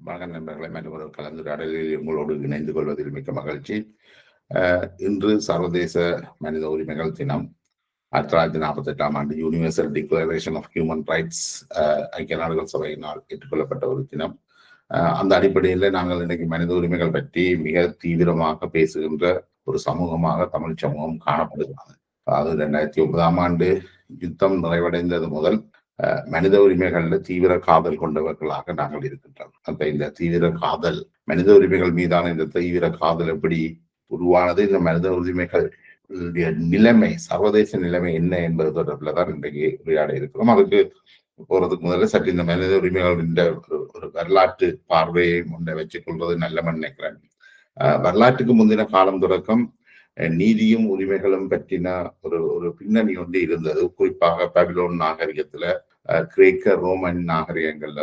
வணக்கம் நண்பர்களை, மற்றும் ஒரு கலந்துரையாடலில் உங்களோடு இணைந்து கொள்வதில் மிக்க மகிழ்ச்சி. இன்று சர்வதேச மனித உரிமைகள் தினம். 1948 ஆண்டு Universal declaration of human Rights ஐக்கிய நாடுகள் சபையினால் ஏற்றுக்கொள்ளப்பட்ட ஒரு தினம். அந்த அடிப்படையில் நாங்கள் இன்னைக்கு மனித உரிமைகள் பற்றி மிக தீவிரமாக பேசுகின்ற ஒரு சமூகமாக தமிழ் சமூகம் காணப்படுகிறது. அதாவது 2009 ஆண்டு யுத்தம் நிறைவடைந்தது முதல் மனித உரிமைகள்ல தீவிர காதல் கொண்டவர்களாக நாங்கள் இருக்கின்றோம். அப்ப இந்த தீவிர காதல், மனித உரிமைகள் மீதான இந்த தீவிர காதல் எப்படி உருவானது, இந்த மனித உரிமைகள் நிலைமை, சர்வதேச நிலைமை என்ன என்பது தொடர்பில் தான் இன்றைக்கு உரையாட இருக்கிறோம். அதுக்கு போறதுக்கு முதல்ல சற்று இந்த மனித உரிமைகளின் ஒரு வரலாற்று பார்வையை முன்ன வச்சுக் கொள்வது நல்லவன் நினைக்கிறேன். வரலாற்றுக்கு முந்தின காலம் தொடக்கம் நீதியும் உரிமைகளும் பற்றின ஒரு பின்னணி ஒன்று இருந்தது. குறிப்பாக பாபிலோன் நாகரிகத்துல, கிரேக்க ரோமன் நாகரிகங்கள்ல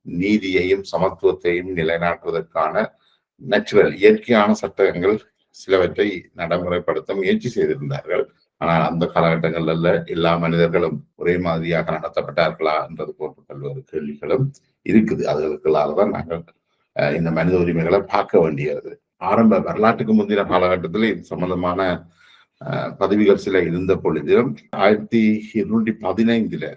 நீதியையும் சமத்துவத்தையும் நிலைநாட்டுவதற்கான நேச்சுரல் இயற்கையான சட்டங்கள் சிலவற்றை நடைமுறைப்படுத்த முயற்சி செய்திருந்தார்கள். ஆனால் அந்த காலகட்டங்கள்ல எல்லா மனிதர்களும் ஒரே மாதிரியாக நடத்தப்பட்டார்களா என்றது போன்ற பல்வேறு கேள்விகளும் இருக்குது. அதுகளுக்குள்ளாலதான் நாங்கள் இந்த மனித உரிமைகளை பார்க்க வேண்டியது. ஆரம்ப வரலாற்றுக்கு முந்தின காலகட்டத்தில் இது சம்பந்தமான பதவிகள் சில இருந்த பொழுதிலும் 1215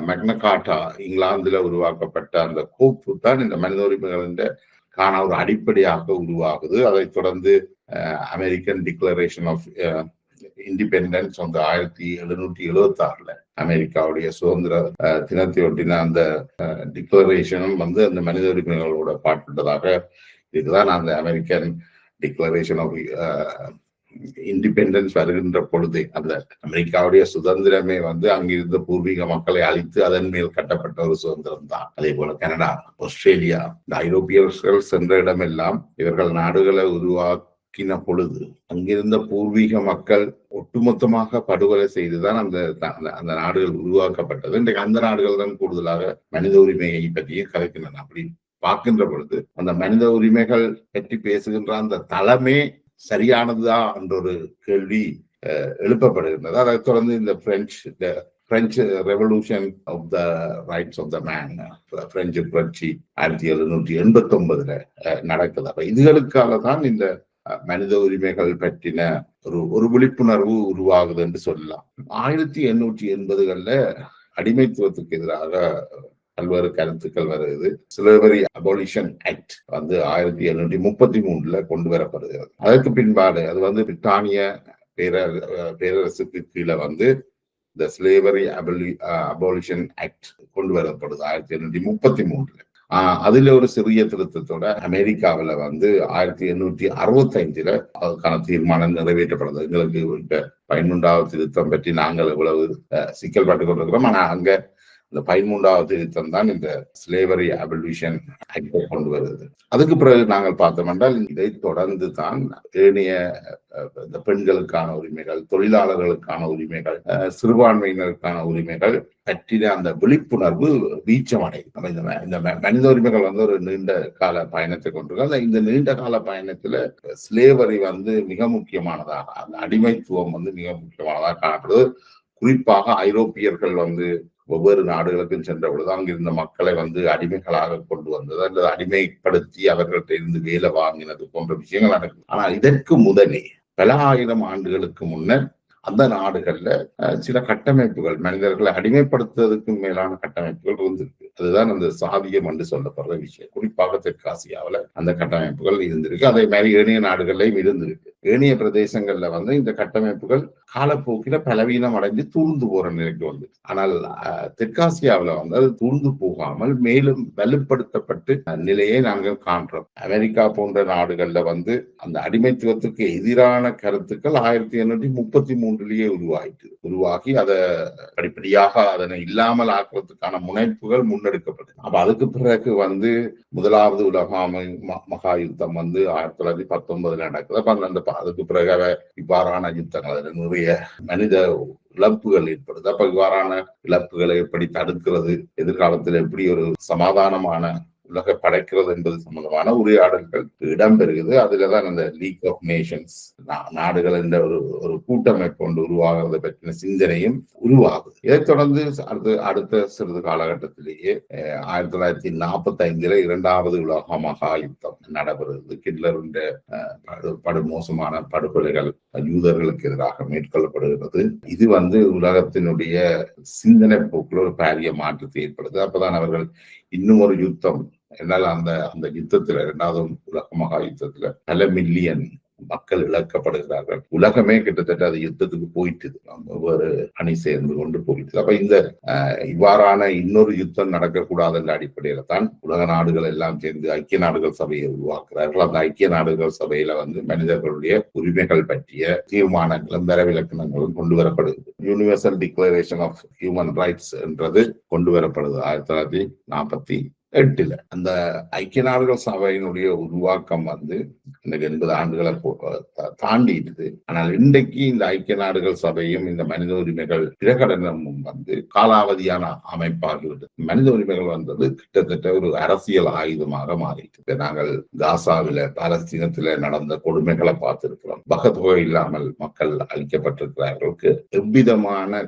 மெக்னா கார்ட்டா இங்கிலாந்துல உருவாக்கப்பட்ட அந்த கோப்பு தான் இந்த மனித உரிமைகளின் காண ஒரு அடிப்படையாக உருவாகுது. அதைத் தொடர்ந்து அமெரிக்கன் டிக்ளரேஷன் ஆஃப் இண்டிபெண்டன்ஸ் 1776 அமெரிக்காவுடைய சுதந்திர தினத்தை ஒட்டின அந்த டிக்ளரேஷனும் அந்த மனித உரிமைகளோட பாட்பட்டதாக இதுதான். அந்த அமெரிக்கன் டிக்ளரேஷன் ஆஃப் இண்டிபெண்டன்ஸ் வருகின்ற பொழுது அந்த அமெரிக்காவுடைய சுதந்திரமே அங்கிருந்த பூர்வீக மக்களை அழித்து அதன் மேல் கட்டப்பட்ட ஒரு சுதந்திரம் தான். அதே போல கனடா, ஆஸ்திரேலியா, இந்த ஐரோப்பியர்கள் சென்ற இடமெல்லாம் இவர்கள் நாடுகளை உருவாக்கின பொழுது அங்கிருந்த பூர்வீக மக்கள் ஒட்டுமொத்தமாக படுகொலை செய்துதான் அந்த நாடுகள் உருவாக்கப்பட்டது. இன்றைக்கு அந்த நாடுகள் தான் கூடுதலாக மனித உரிமையை பற்றியும் கதைக்கின்றன. அப்படி பார்க்கின்ற பொழுது அந்த மனித உரிமைகள் பற்றி பேசுகின்ற அந்த தளமே சரியானதா என்ற ஒரு கேள்வி எழுப்பப்படுகின்றது. அதை தொடர்ந்து இந்த French revolution of the rights of the man, French புரட்சி 1789 நடக்குது. அப்ப இதுகளுக்காக தான் இந்த மனித உரிமைகள் பற்றின ஒரு விழிப்புணர்வு உருவாகுது என்று சொல்லலாம். 1880 அடிமைத்துவத்துக்கு எதிராக பல்வேறு கருத்துக்கள் வருகிறது. ஸ்லேவரி அபாலிஷன் ஆக்ட் 1733 கொண்டு வரப்படுகிறது. அதற்கு பின்பாடு அது பிரிட்டானிய பேரரசுக்கு கீழே இந்த ஸ்லேவரி அபாலிஷன் ஆக்ட் கொண்டு வரப்படுது 1733. அதுல ஒரு சிறிய திருத்தத்தோட அமெரிக்காவில 1865 அதுக்கான தீர்மானம் நிறைவேற்றப்படுது. எங்களுக்கு 13வது திருத்தம் பற்றி நாங்கள் எவ்வளவு சிக்கல் பட்டுக் கொண்டிருக்கிறோம். ஆனா அங்க இந்த 13வது திருத்தம் தான் இந்த ஸ்லேவரி அபாலிஷன் ஆக்டை கொண்டு வருது. அதுக்கு பிறகு நாங்கள் பார்த்தோம் என்றால் இதை தொடர்ந்து தான் ஏனைய இந்த பெண்களுக்கான உரிமைகள், தொழிலாளர்களுக்கான உரிமைகள், சிறுபான்மையினருக்கான உரிமைகள் பற்றின அந்த விழிப்புணர்வு வீச்சமடையும். இந்த மனித உரிமைகள் ஒரு நீண்ட கால பயணத்தை கொண்டிருக்க. இந்த நீண்ட கால பயணத்துல ஸ்லேவரி மிக முக்கியமானதாக, அந்த அடிமைத்துவம் மிக முக்கியமானதாக காணப்படுது. குறிப்பாக ஐரோப்பியர்கள் ஒவ்வொரு நாடுகளுக்கும் சென்ற பொழுது அங்கிருந்த மக்களை அடிமைகளாக கொண்டு வந்தது அல்லது அடிமைப்படுத்தி அவர்கள்ட்ட இருந்து வேலை வாங்கினது போன்ற விஷயங்கள் நடக்கும். ஆனால் இதற்கு முதலே பல ஆயிரம் ஆண்டுகளுக்கு முன்னர் அந்த நாடுகள்ல சில கட்டமைப்புகள், மனிதர்களை அடிமைப்படுத்துவதற்கு மேலான கட்டமைப்புகள் இருந்திருக்கு. அதுதான் அந்த சாதியம் என்று சொல்லப்படுற விஷயம். குறிப்பாக தெற்காசியாவில் அந்த கட்டமைப்புகள் இருந்திருக்கு. அதே மாதிரி ஏனைய நாடுகள்லையும் இருந்திருக்கு. ஏனைய பிரதேசங்கள்ல இந்த கட்டமைப்புகள் காலப்போக்கில பலவீனம் அடைஞ்சு தூர்ந்து போற நிலைக்கு ஆனால் தெற்காசியாவில் அது தூர்ந்து போகாமல் மேலும் வலுப்படுத்தப்பட்டு நிலையை நாங்கள் காண்றோம். அமெரிக்கா போன்ற நாடுகள்ல அந்த அடிமைத்துவத்துக்கு எதிரான கருத்துக்கள் 1833 உருவாகி அதை படிப்படியாக அதனை இல்லாமல் ஆக்குவதற்கான முனைப்புகள் முன்னெடுக்கப்பட்டது. அப்ப அதுக்கு பிறகு முதலாவது உலக மகா யுத்தம் 1919 நடக்குது. அதுக்கு பிறகு இவ்வாறான யுத்தங்கள் நிறைய மனித இழப்புகள் ஏற்படுது. அப்ப இவ்வாறான இழப்புகளை எப்படி தடுக்கிறது, எதிர்காலத்தில் எப்படி ஒரு சமாதானமான உலக படைக்கிறது என்பது சம்பந்தமான உரையாடல்கள் இடம்பெறுகிறது. அதுலதான் அந்த லீக் ஆஃப் நேஷன்ஸ் நாடுகள் என்ற ஒரு கூட்டமைப்பு ஒன்று உருவாகிறத பற்றின சிந்தனையும் உருவாகுது. இதைத் தொடர்ந்து அடுத்த சிறிது காலகட்டத்திலேயே 1945 இரண்டாவது உலக மகா யுத்தம் நடைபெறுகிறது. ஹிட்லருடைய படுமோசமான படுகொலைகள் யூதர்களுக்கு எதிராக மேற்கொள்ளப்படுகிறது. இது உலகத்தினுடைய சிந்தனை போக்குல ஒரு பாரிய மாற்றத்தை ஏற்படுது. அப்பதான் அவர்கள் இன்னும் ஒரு யுத்தம், என்னால் அந்த யுத்தத்துல, இரண்டாவது உலக மகா யுத்தத்துல பல மில்லியன் மக்கள் இழக்கப்படுகிறார்கள். உலகமே கிட்டத்தட்ட அது யுத்தத்துக்கு போயிட்டு ஒவ்வொரு அணி சேர்ந்து கொண்டு போயிட்டு. அப்ப இந்த இவ்வாறான இன்னொரு யுத்தம் நடக்கக்கூடாது என்ற அடிப்படையில தான் உலக நாடுகள் எல்லாம் சேர்ந்து ஐக்கிய நாடுகள் சபையை உருவாக்குறார்கள். அந்த ஐக்கிய நாடுகள் சபையில மனிதர்களுடைய உரிமைகள் பற்றிய தீர்மானங்களும் தரவிலக்கணங்களும் கொண்டு வரப்படுது. Universal declaration of human rights என்றது கொண்டு வரப்படுது 1948. அந்த ஐக்கிய நாடுகள் சபையினுடைய உருவாக்கம் இன்னைக்கு 80 ஆண்டுகளை தாண்டிடுது. ஆனால் இன்றைக்கு இந்த ஐக்கிய நாடுகள் சபையும் இந்த மனித உரிமைகள் பிரகடனமும் காலாவதியான அமைப்பாகிவிட்டது. மனித உரிமைகள் கிட்டத்தட்ட ஒரு அரசியல் ஆயுதமாக மாறிட்டு. நாங்கள் காசாவில பாலஸ்தீனத்தில நடந்த கொடுமைகளை பார்த்திருக்கிறோம். பகத்தொகை இல்லாமல் மக்கள் அழிக்கப்பட்டிருக்கிறார்களுக்கு எவ்விதமான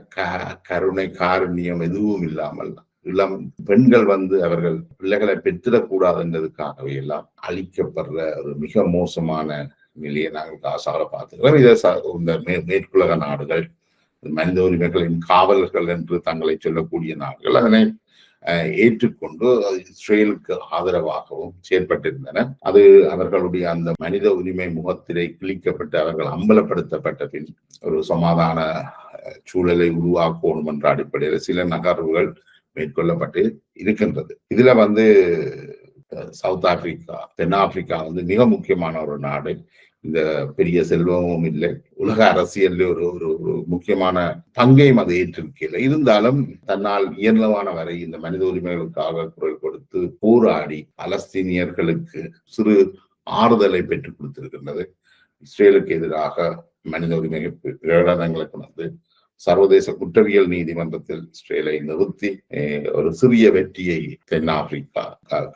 கருணை காருண்யம் எதுவும் இல்லாமல் இளம் பெண்கள் அவர்கள் பிள்ளைகளை பெற்றிடக்கூடாது என்றதுக்காகவே எல்லாம் அழிக்கப்படுற ஒரு மிக மோசமான நிலையை நாங்கள் காசாவில் பார்த்துக்கிறோம். இதை இந்த மேற்குலக நாடுகள், மனித உரிமைகளின் காவலர்கள் என்று தங்களை சொல்லக்கூடிய நாடுகள் அதனை ஏற்றுக்கொண்டு இஸ்ரேலுக்கு ஆதரவாகவும் செயல்பட்டிருந்தன. அது அவர்களுடைய அந்த மனித உரிமை முகத்திரை கிழிக்கப்பட்டு அவர்கள் அம்பலப்படுத்தப்பட்ட பின் ஒரு சமாதான சூழலை உருவாக்கணும் என்ற அடிப்படையில் சில நகர்வுகள் மேற்கொள்ளப்பட்டு இருக்கின்றது. இதுல சவுத் ஆப்பிரிக்கா, தென்னாப்பிரிக்கா மிக முக்கியமான ஒரு நாடு. இந்த பெரிய செல்வமும் இல்லை, உலக அரசியல் ஒரு முக்கியமான பங்கையும் அது ஏற்றிருக்கல. இருந்தாலும் தன்னால் இயன்றவான வரை இந்த மனித உரிமைகளுக்காக குரல் கொடுத்து போராடி பலஸ்தீனியர்களுக்கு சிறு ஆறுதலை பெற்றுக் கொடுத்திருக்கின்றது. இஸ்ரேலுக்கு எதிராக மனித உரிமை பிரகடனங்களுக்கு சர்வதேச குற்றவியல் நீதிமன்றத்தில் இஸ்ரேலை நிறுத்தி ஒரு சிறிய வெற்றியை தென்னாப்பிரிக்கா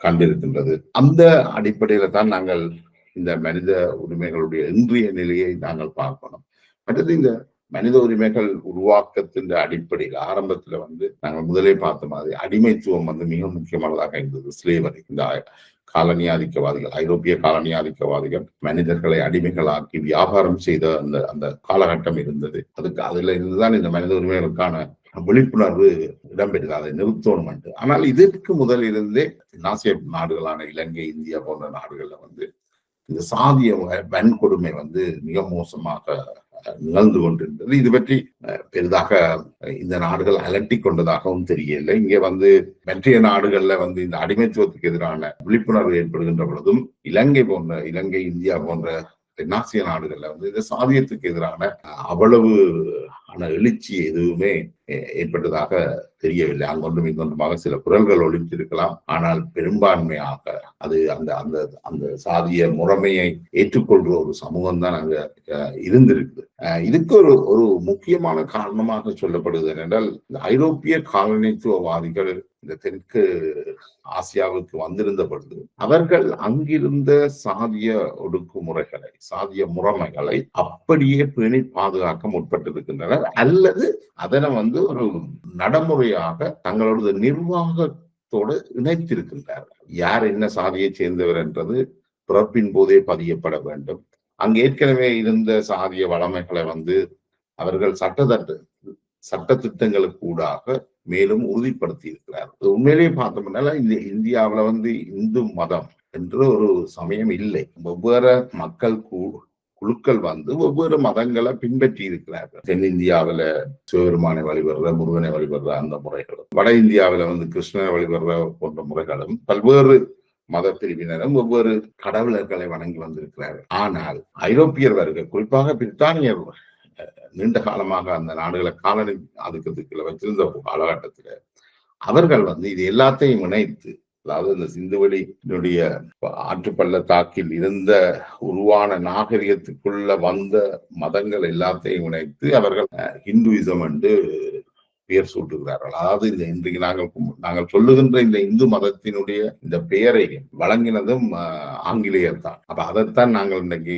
கண்டிருக்கின்றது. அந்த அடிப்படையில தான் நாங்கள் இந்த மனித உரிமைகளுடைய இன்றைய நிலையை நாங்கள் பார்க்கணும். மற்றது இந்த மனித உரிமைகள் உருவாக்கத்தின் அடிப்படையில் ஆரம்பத்துல நாங்கள் முதலே பார்த்த மாதிரி அடிமைத்துவம் மிக முக்கியமானதாக இருந்தது. ஸ்லேவரி, இந்த காலனி ஆதிக்கவாதிகள், ஐரோப்பிய காலனி ஆதிக்கவாதிகள் மனிதர்களை அடிமைகளாக்கி வியாபாரம் செய்த அந்த காலகட்டம் இருந்தது. அதுல இருந்துதான் இந்த மனித உரிமைகளுக்கான விழிப்புணர்வு இடம்பெற்றது, அதை நிறுத்தணும் என்று. ஆனால் இதற்கு முதல் இருந்தே ஆசிய நாடுகளான இலங்கை, இந்தியா போன்ற நாடுகள்ல இந்த சாதிய வன்கொடுமை மிக மோசமாக நிகழ்ந்து கொண்டிருந்தது. இது பற்றி பெரிதாக இந்த நாடுகள் அலட்டி கொண்டதாகவும் தெரியவில்லை. இங்கே மற்ற நாடுகள்ல இந்த அடிமைத்துவத்துக்கு எதிரான விழிப்புணர்வு ஏற்படுகின்ற பொழுதும் இலங்கை, இந்தியா போன்ற தென்னாசிய நாடுகள்ல இந்த சாதியத்துக்கு எதிரான அவ்வளவு எழுச்சி எதுவுமே ஏற்பட்டதாக தெரியவில்லை. அங்கொன்றும் இங்கொன்றுமாக சில குரல்கள் ஒழித்திருக்கலாம். ஆனால் பெரும்பான்மையாக அது அந்த சாதிய முறைமையை ஏற்றுக்கொள்ற ஒரு சமூகம் தான் அங்க இருந்திருக்கு. இதுக்கு ஒரு முக்கியமான காரணமாக சொல்லப்படுவது என்னென்றால், இந்த ஐரோப்பிய காலனித்துவவாதிகள் இந்த தெற்கு ஆசியாவுக்கு வந்திருந்த பொழுது அவர்கள் அங்கிருந்த சாதிய ஒடுக்குமுறைகளை, சாதிய முறைமைகளை அப்படியே பேணி பாதுகாக்க முற்பட்டிருக்கின்றனர். அல்லது அதனை ஒரு நடைமுறையாக தங்களோட நிர்வாகத்தோடு இணைத்திருக்கின்றார்கள். யார் என்ன சாதியை சேர்ந்தவர் என்றது பிறப்பின் போதே பதியப்பட வேண்டும். அங்கு ஏற்கனவே இருந்த சாதிய வளமைகளை அவர்கள் சட்ட திட்டங்களுக்கு ஊடாக மேலும் உறுதிப்படுத்தி இருக்கிறார். உண்மையிலேயே பார்த்தோம்னா இந்த இந்தியாவில இந்து மதம் என்று ஒரு சமயம் இல்லை. வெவ்வேறு மக்கள் குழுக்கள் வெவ்வேறு மதங்களை பின்பற்றி இருக்கிறார்கள். தென்னிந்தியாவில சிவபெருமானை வழிபடுற, முருகனை வழிபடுற அந்த முறைகளும், வட இந்தியாவில கிருஷ்ணனை வழிபடுற போன்ற முறைகளும், பல்வேறு மத பிரிவினரும் ஒவ்வொரு கடவுளர்களை வணங்கி வந்திருக்கிறார்கள். ஆனால் ஐரோப்பியர் வருகை, குறிப்பாக பிரித்தானியர் நீண்ட காலமாக அந்த நாடுகளை காலனி ஆதிக்கத்துக்குள்ள வச்சிருந்த காலகட்டத்துல அவர்கள் இது எல்லாத்தையும் இணைத்து, அதாவது இந்த சிந்துவெளியினுடைய ஆற்று பள்ளத்தாக்கில் இருந்த உருவான நாகரிகத்துக்குள்ள வந்த மதங்கள் எல்லாத்தையும் இணைத்து அவர்கள் ஹிந்துயிசம் என்று பெயர் சூட்டுகிறார்கள். அதாவது இந்த இன்றைக்கு நாங்கள் சொல்லுகின்ற இந்த இந்து மதத்தினுடைய இந்த பெயரை வழங்கினதும் ஆங்கிலேயர் தான். அப்ப அதைத்தான் நாங்கள் இன்னைக்கு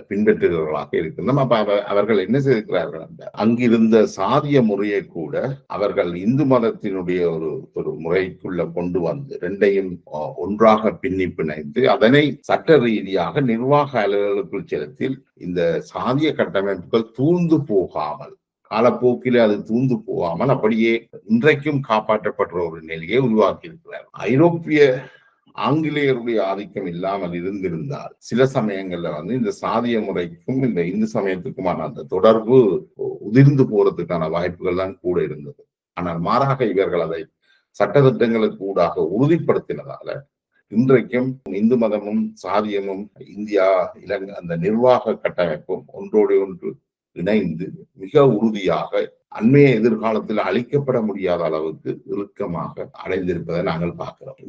பின்பற்றுகிறவர்களாக இருக்கின்றோம். அப்ப அவர்கள் என்ன செய்திருக்கிறார்கள், அங்கிருந்த சாதிய முறையை கூட அவர்கள் இந்து மதத்தினுடைய ஒரு முறைக்குள்ள கொண்டு வந்து ரெண்டையும் ஒன்றாக பின்னி பிணைத்து அதனை சட்ட ரீதியாக நிர்வாக அலுவலர்களுக்குள் செலுத்தி இந்த சாதிய கட்டமைப்புகள் தூர்ந்து போகாமல், காலப்போக்கில் அது தூந்து போகாமல் அப்படியே இன்றைக்கும் காப்பாற்றப்படுற ஒரு நிலையை உருவாக்கி இருக்கிறார். ஐரோப்பிய ஆங்கிலேயருடைய ஆதிக்கம் இல்லாமல் இருந்திருந்தால் சில சமயங்கள்ல இந்த சாதிய முறைக்கும் இந்த இந்து சமயத்துக்குமான அந்த தொடர்பு உதிர்ந்து போறதுக்கான வாய்ப்புகள் தான் கூட இருந்தது. ஆனால் மாறாக இவர்கள் அதை சட்டத்திட்டங்களுக்கு ஊடாக உறுதிப்படுத்தினதால இன்றைக்கும் இந்து மதமும் சாதியமும் இந்தியா இலங்கை அந்த நிர்வாக கட்டமைப்பும் ஒன்றோடு ஒன்று இணைந்து மிக உறுதியாக அண்மைய எதிர்காலத்தில் அழிக்கப்பட முடியாத அளவுக்கு இறுக்கமாக அடைந்திருப்பதை நாங்கள் பார்க்கிறோம்.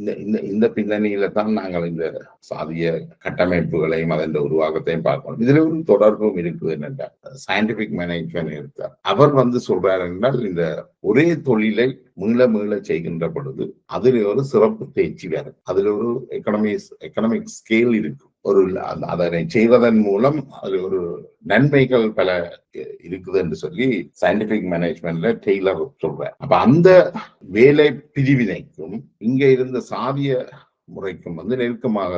இந்த பின்னணியில தான் நாங்கள் இந்த சாதிய கட்டமைப்புகளையும் அதன் உருவாக்கத்தையும் பார்க்கிறோம். இதுல ஒரு தொடர்பும் இருக்குது என்னென்றால் சயின்டிபிக் மேனேஜ்மெண்ட் இருந்தார். அவர் சொல்றாரு என்றால் இந்த ஒரே தொழிலை மீள செய்கின்ற பொழுது அதில் ஒரு சிறப்பு தேர்ச்சி வரும், அதுல ஒரு எக்கனாமிக் ஸ்கேல் இருக்கும். அதனை செய்வதன் மூலம் அது ஒரு நன்மைகள் பல இருக்குது என்று சொல்லி சயின்டிபிக் மேனேஜ்மெண்ட்ல டெய்லர் சொல்றார். அப்ப அந்த வேலை பிரிவினைக்கும் இங்க இருந்த சாதிய முறைக்கும் நெருக்கமாக